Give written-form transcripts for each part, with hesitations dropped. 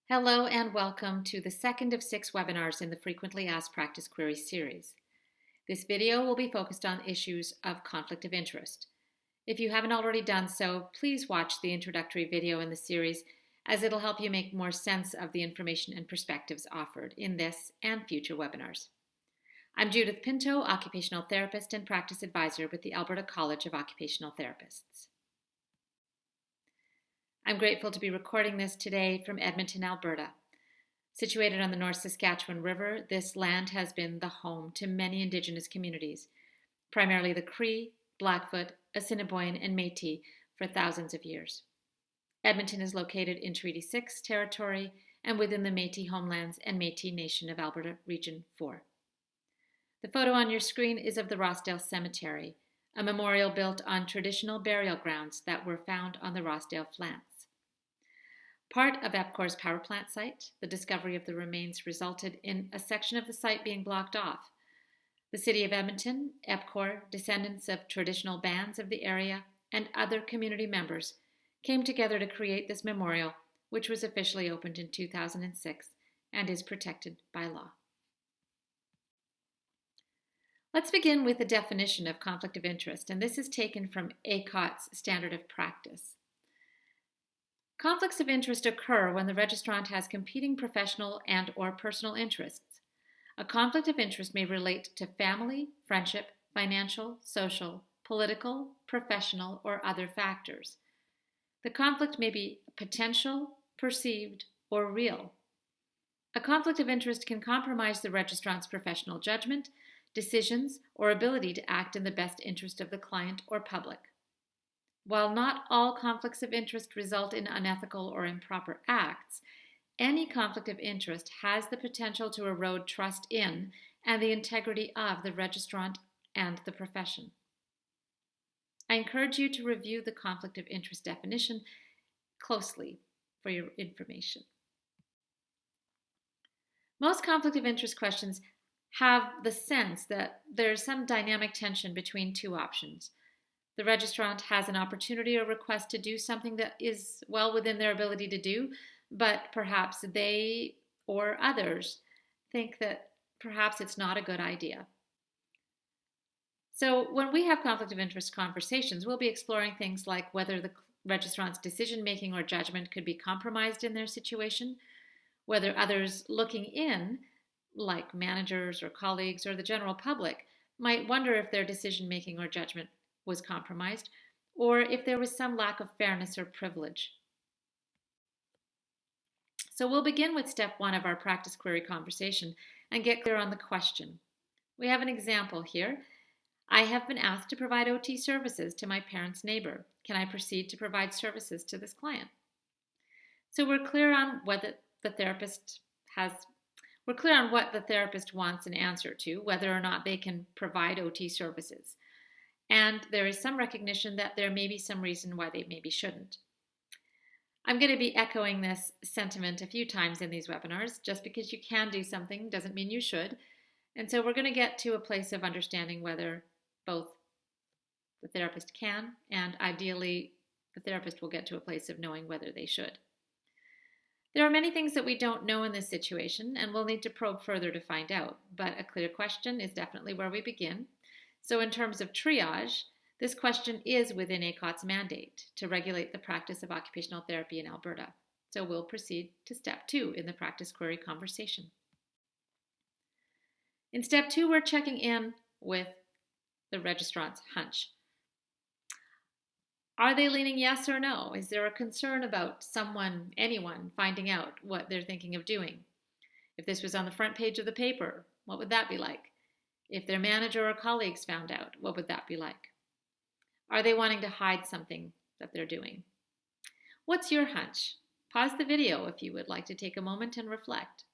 Hello and welcome to the second of 6 webinars in the Frequently Asked Practice Queries series. This video will be focused on issues of conflict of interest. If you haven't already done so, please watch the introductory video in the series as it'll help you make more sense of the information and perspectives offered in this and future webinars. I'm Judith Pinto, Occupational Therapist and Practice Advisor with the Alberta College of Occupational Therapists. I'm grateful to be recording this today from Edmonton, Alberta. Situated on the North Saskatchewan River, this land has been the home to many Indigenous communities, primarily the Cree, Blackfoot, Assiniboine, and Métis for thousands of years. Edmonton is located in Treaty 6 territory and within the Métis homelands and Métis Nation of Alberta Region 4. The photo on your screen is of the Rossdale Cemetery, a memorial built on traditional burial grounds that were found on the Rossdale Flats. Part of EPCOR's power plant site, the discovery of the remains resulted in a section of the site being blocked off. The City of Edmonton, EPCOR, descendants of traditional bands of the area, and other community members came together to create this memorial, which was officially opened in 2006 and is protected by law. Let's begin with the definition of conflict of interest, and this is taken from ACOT's Standard of Practice. Conflicts of interest occur when the registrant has competing professional and or personal interests. A conflict of interest may relate to family, friendship, financial, social, political, professional, or other factors. The conflict may be potential, perceived, or real. A conflict of interest can compromise the registrant's professional judgment, decisions, or ability to act in the best interest of the client or public. While not all conflicts of interest result in unethical or improper acts, any conflict of interest has the potential to erode trust in and the integrity of the registrant and the profession. I encourage you to review the conflict of interest definition closely for your information. Most conflict of interest questions have the sense that there's some dynamic tension between two options. The registrant has an opportunity or request to do something that is well within their ability to do, but perhaps they or others think that perhaps it's not a good idea. So when we have conflict of interest conversations, we'll be exploring things like whether the registrant's decision-making or judgment could be compromised in their situation, whether others looking in, like managers or colleagues or the general public, might wonder if their decision-making or judgment was compromised, or if there was some lack of fairness or privilege. So we'll begin with step 1 of our practice query conversation and get clear on the question. We have an example here. I have been asked to provide OT services to my parent's neighbor. Can I proceed to provide services to this client? So we're clear on what the therapist wants an answer to, whether or not they can provide OT services. And there is some recognition that there may be some reason why they maybe shouldn't. I'm going to be echoing this sentiment a few times in these webinars. Just because you can do something doesn't mean you should. And so we're going to get to a place of understanding whether both the therapist can and ideally the therapist will get to a place of knowing whether they should. There are many things that we don't know in this situation and we'll need to probe further to find out, but a clear question is definitely where we begin. So in terms of triage, this question is within ACOT's mandate to regulate the practice of occupational therapy in Alberta. So we'll proceed to step 2 in the practice query conversation. In step 2, we're checking in with the registrant's hunch. Are they leaning yes or no? Is there a concern about anyone finding out what they're thinking of doing? If this was on the front page of the paper, what would that be like? If their manager or colleagues found out, what would that be like? Are they wanting to hide something that they're doing? What's your hunch? Pause the video if you would like to take a moment and reflect.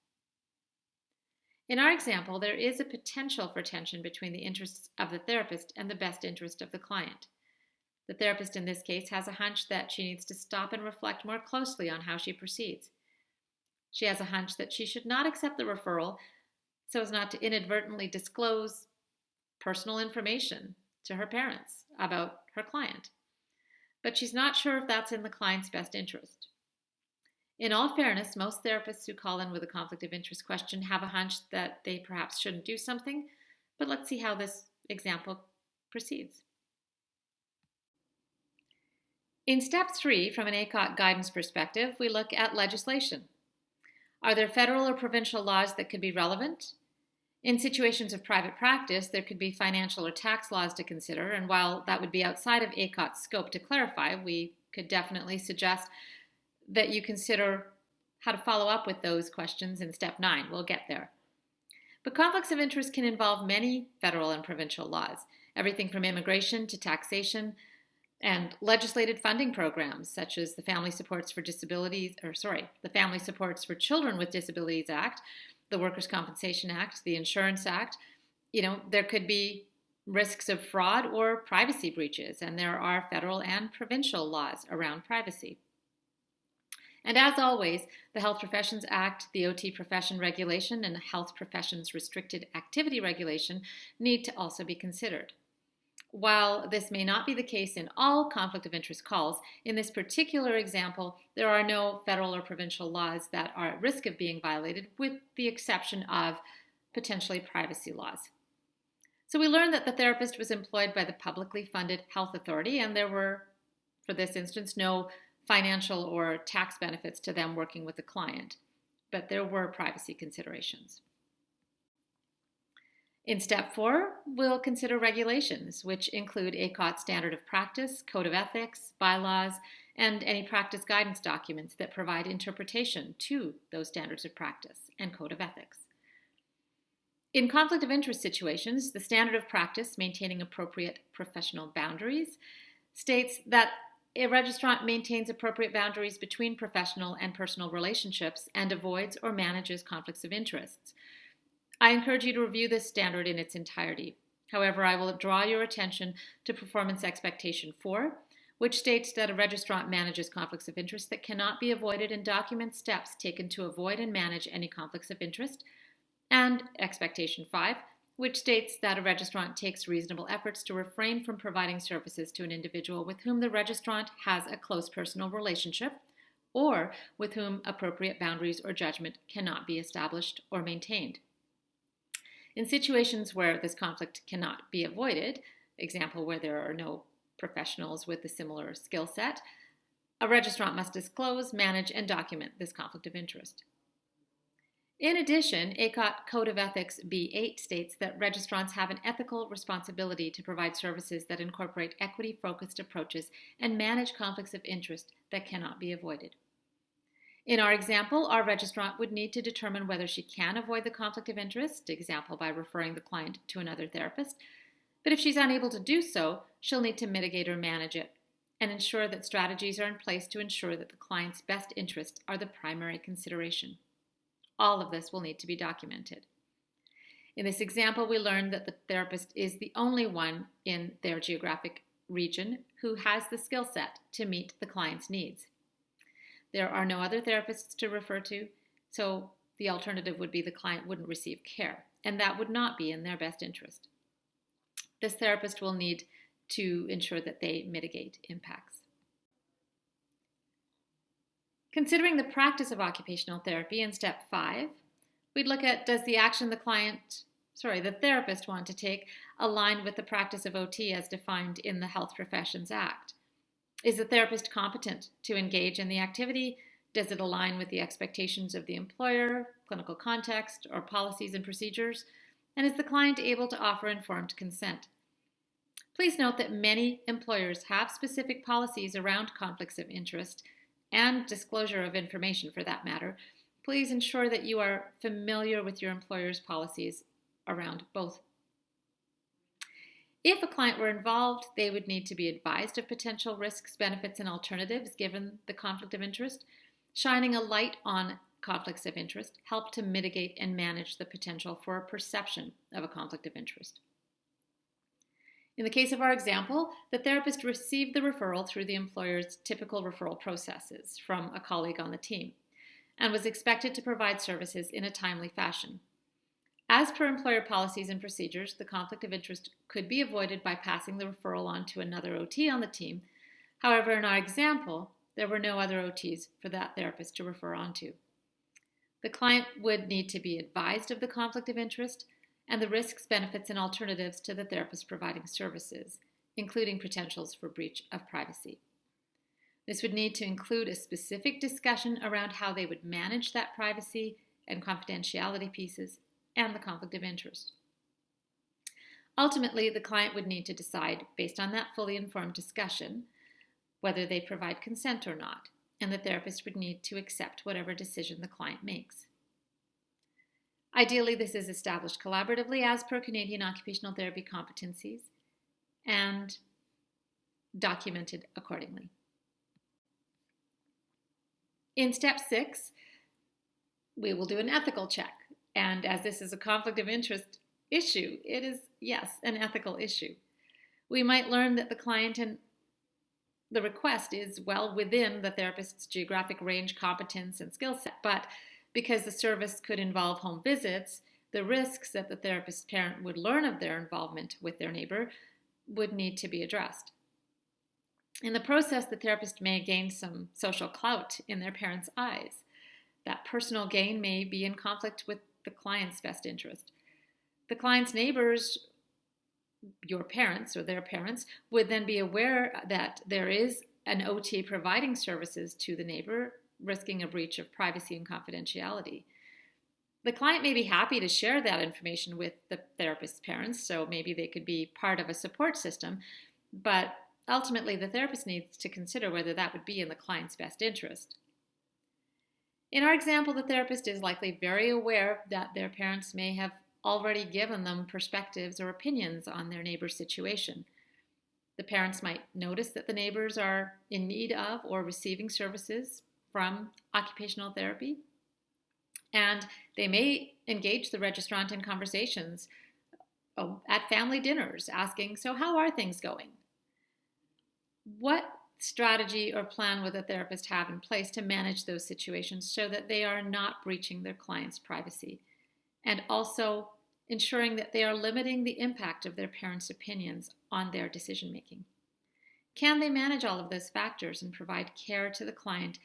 In our example, there is a potential for tension between the interests of the therapist and the best interest of the client. The therapist in this case has a hunch that she needs to stop and reflect more closely on how she proceeds. She has a hunch that she should not accept the referral so as not to inadvertently disclose personal information to her parents about her client. But she's not sure if that's in the client's best interest. In all fairness, most therapists who call in with a conflict of interest question have a hunch that they perhaps shouldn't do something, but let's see how this example proceeds. In step 3, from an ACOT guidance perspective, we look at legislation. Are there federal or provincial laws that could be relevant? In situations of private practice, there could be financial or tax laws to consider, and while that would be outside of ACOT's scope to clarify, we could definitely suggest that you consider how to follow up with those questions in step 9. We'll get there. But conflicts of interest can involve many federal and provincial laws, everything from immigration to taxation, and legislated funding programs such as the Family Supports for Children with Disabilities Act, the Workers' Compensation Act, the Insurance Act. There could be risks of fraud or privacy breaches, and there are federal and provincial laws around privacy. And as always, the Health Professions Act, the OT Profession Regulation, and the Health Professions Restricted Activity Regulation need to also be considered. While this may not be the case in all conflict of interest calls, in this particular example, there are no federal or provincial laws that are at risk of being violated, with the exception of potentially privacy laws. So we learned that the therapist was employed by the publicly funded health authority, and there were, for this instance, no financial or tax benefits to them working with the client, but there were privacy considerations. In step 4, we'll consider regulations, which include ACOT's standard of practice, code of ethics, bylaws, and any practice guidance documents that provide interpretation to those standards of practice and code of ethics. In conflict of interest situations, the standard of practice, maintaining appropriate professional boundaries, states that a registrant maintains appropriate boundaries between professional and personal relationships and avoids or manages conflicts of interest. I encourage you to review this standard in its entirety. However, I will draw your attention to Performance Expectation 4, which states that a registrant manages conflicts of interest that cannot be avoided and documents steps taken to avoid and manage any conflicts of interest, and Expectation 5, which states that a registrant takes reasonable efforts to refrain from providing services to an individual with whom the registrant has a close personal relationship or with whom appropriate boundaries or judgment cannot be established or maintained. In situations where this conflict cannot be avoided, example where there are no professionals with a similar skill set, a registrant must disclose, manage, and document this conflict of interest. In addition, ACOT Code of Ethics B8 states that registrants have an ethical responsibility to provide services that incorporate equity-focused approaches and manage conflicts of interest that cannot be avoided. In our example, our registrant would need to determine whether she can avoid the conflict of interest, example by referring the client to another therapist, but if she's unable to do so, she'll need to mitigate or manage it and ensure that strategies are in place to ensure that the client's best interests are the primary consideration. All of this will need to be documented. In this example, we learned that the therapist is the only one in their geographic region who has the skill set to meet the client's needs. There are no other therapists to refer to, so the alternative would be the client wouldn't receive care, and that would not be in their best interest. This therapist will need to ensure that they mitigate impacts. Considering the practice of occupational therapy in step 5, we'd look at, does the action the therapist want to take align with the practice of OT as defined in the Health Professions Act? Is the therapist competent to engage in the activity? Does it align with the expectations of the employer, clinical context, or policies and procedures? And is the client able to offer informed consent? Please note that many employers have specific policies around conflicts of interest and disclosure of information for that matter. Please ensure that you are familiar with your employer's policies around both. If a client were involved, they would need to be advised of potential risks, benefits, and alternatives given the conflict of interest. Shining a light on conflicts of interest help to mitigate and manage the potential for a perception of a conflict of interest. In the case of our example, the therapist received the referral through the employer's typical referral processes from a colleague on the team and was expected to provide services in a timely fashion. As per employer policies and procedures, the conflict of interest could be avoided by passing the referral on to another OT on the team. However, in our example, there were no other OTs for that therapist to refer on to. The client would need to be advised of the conflict of interest and the risks, benefits, and alternatives to the therapist providing services, including potentials for breach of privacy. This would need to include a specific discussion around how they would manage that privacy and confidentiality pieces and the conflict of interest. Ultimately, the client would need to decide, based on that fully informed discussion, whether they provide consent or not, and the therapist would need to accept whatever decision the client makes. Ideally, this is established collaboratively as per Canadian occupational therapy competencies and documented accordingly. In step 6, we will do an ethical check. And as this is a conflict of interest issue, it is, yes, an ethical issue. We might learn that the client and the request is well within the therapist's geographic range, competence, and skill set, but because the service could involve home visits, the risks that the therapist's parent would learn of their involvement with their neighbor would need to be addressed. In the process, the therapist may gain some social clout in their parent's eyes. That personal gain may be in conflict with the client's best interest. The client's neighbors, your parents or their parents, would then be aware that there is an OT providing services to the neighbor, risking a breach of privacy and confidentiality. The client may be happy to share that information with the therapist's parents, so maybe they could be part of a support system, but ultimately the therapist needs to consider whether that would be in the client's best interest. In our example, the therapist is likely very aware that their parents may have already given them perspectives or opinions on their neighbor's situation. The parents might notice that the neighbors are in need of or receiving services from occupational therapy, and they may engage the registrant in conversations at family dinners, asking, "So how are things going?" What strategy or plan would the therapist have in place to manage those situations so that they are not breaching their client's privacy, and also ensuring that they are limiting the impact of their parents' opinions on their decision making? Can they manage all of those factors and provide care to the client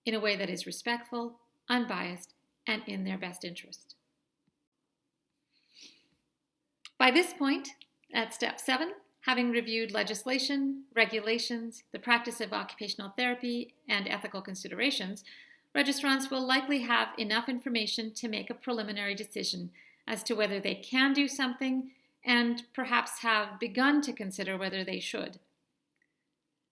in a way that is respectful, unbiased, and in their best interest? By this point, at step 7, having reviewed legislation, regulations, the practice of occupational therapy, and ethical considerations, registrants will likely have enough information to make a preliminary decision as to whether they can do something and perhaps have begun to consider whether they should.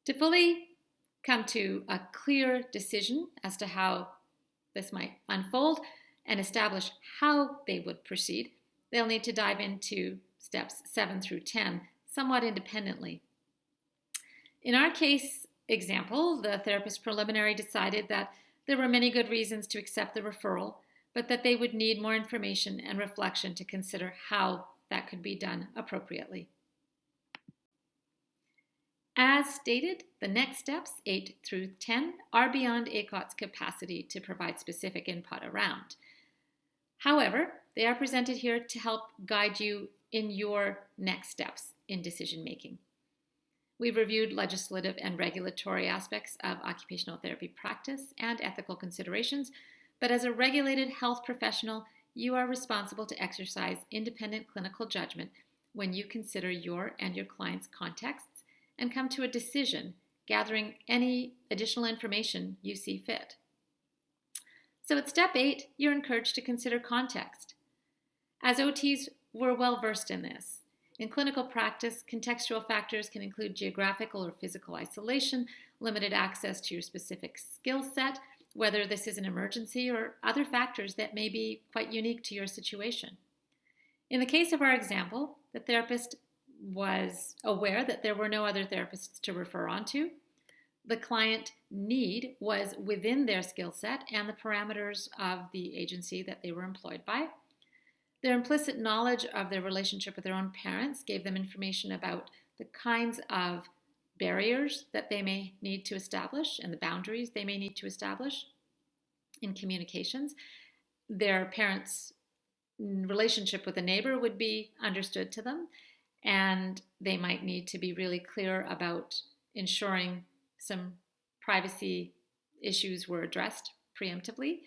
To fully come to a clear decision as to how this might unfold and establish how they would proceed, they'll need to dive into steps 7 through 10 somewhat independently. In our case example, the therapist preliminary decided that there were many good reasons to accept the referral, but that they would need more information and reflection to consider how that could be done appropriately. As stated, the next steps, 8 through 10, are beyond ACOT's capacity to provide specific input around. However, they are presented here to help guide you in your next steps in decision making. We've reviewed legislative and regulatory aspects of occupational therapy practice and ethical considerations, but as a regulated health professional, you are responsible to exercise independent clinical judgment when you consider your and your client's contexts and come to a decision, gathering any additional information you see fit. So at step 8, you're encouraged to consider context. As OTs, we're well versed in this. In clinical practice, contextual factors can include geographical or physical isolation, limited access to your specific skill set, whether this is an emergency, or other factors that may be quite unique to your situation. In the case of our example, the therapist was aware that there were no other therapists to refer on to. The client need was within their skill set and the parameters of the agency that they were employed by. Their implicit knowledge of their relationship with their own parents gave them information about the kinds of barriers that they may need to establish and the boundaries they may need to establish in communications. Their parents' relationship with a neighbor would be understood to them, and they might need to be really clear about ensuring some privacy issues were addressed preemptively.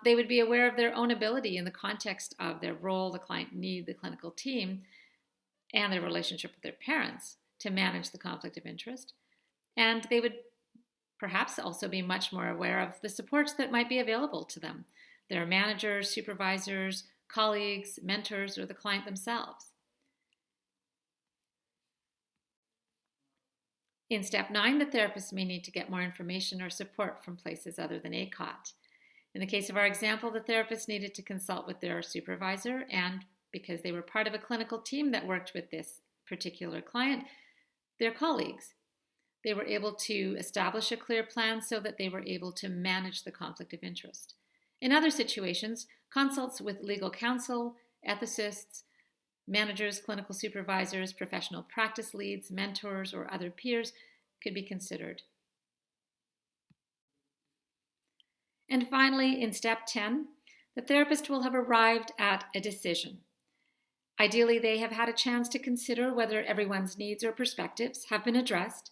They would be aware of their own ability in the context of their role, the client need, the clinical team, and their relationship with their parents to manage the conflict of interest. And they would perhaps also be much more aware of the supports that might be available to them, their managers, supervisors, colleagues, mentors, or the client themselves. In step 9, the therapist may need to get more information or support from places other than ACOT. In the case of our example, the therapist needed to consult with their supervisor, and because they were part of a clinical team that worked with this particular client, their colleagues. They were able to establish a clear plan so that they were able to manage the conflict of interest. In other situations, consults with legal counsel, ethicists, managers, clinical supervisors, professional practice leads, mentors, or other peers could be considered. And finally, in step 10, the therapist will have arrived at a decision. Ideally, they have had a chance to consider whether everyone's needs or perspectives have been addressed,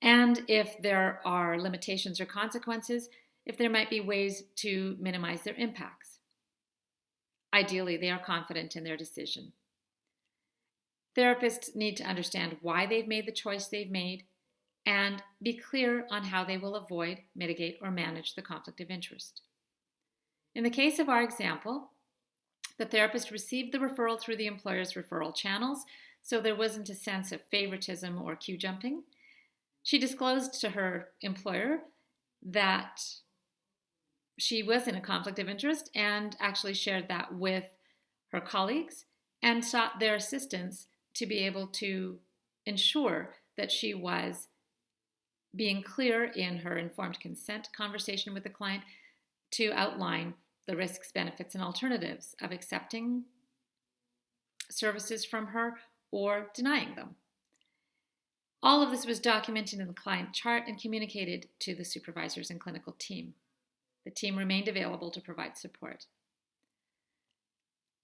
and if there are limitations or consequences, if there might be ways to minimize their impacts. Ideally, they are confident in their decision. Therapists need to understand why they've made the choice they've made and be clear on how they will avoid, mitigate, or manage the conflict of interest. In the case of our example, the therapist received the referral through the employer's referral channels, so there wasn't a sense of favoritism or queue jumping. She disclosed to her employer that she was in a conflict of interest and actually shared that with her colleagues and sought their assistance to be able to ensure that she was being clear in her informed consent conversation with the client to outline the risks, benefits, and alternatives of accepting services from her or denying them. All of this was documented in the client chart and communicated to the supervisors and clinical team. The team remained available to provide support.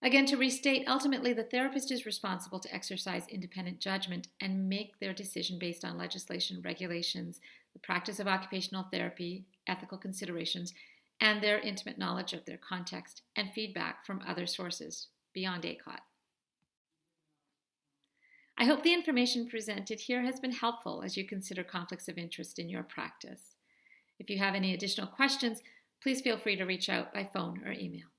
Again, to restate, ultimately the therapist is responsible to exercise independent judgment and make their decision based on legislation, regulations, the practice of occupational therapy, ethical considerations, and their intimate knowledge of their context and feedback from other sources beyond ACOT. I hope the information presented here has been helpful as you consider conflicts of interest in your practice. If you have any additional questions, please feel free to reach out by phone or email.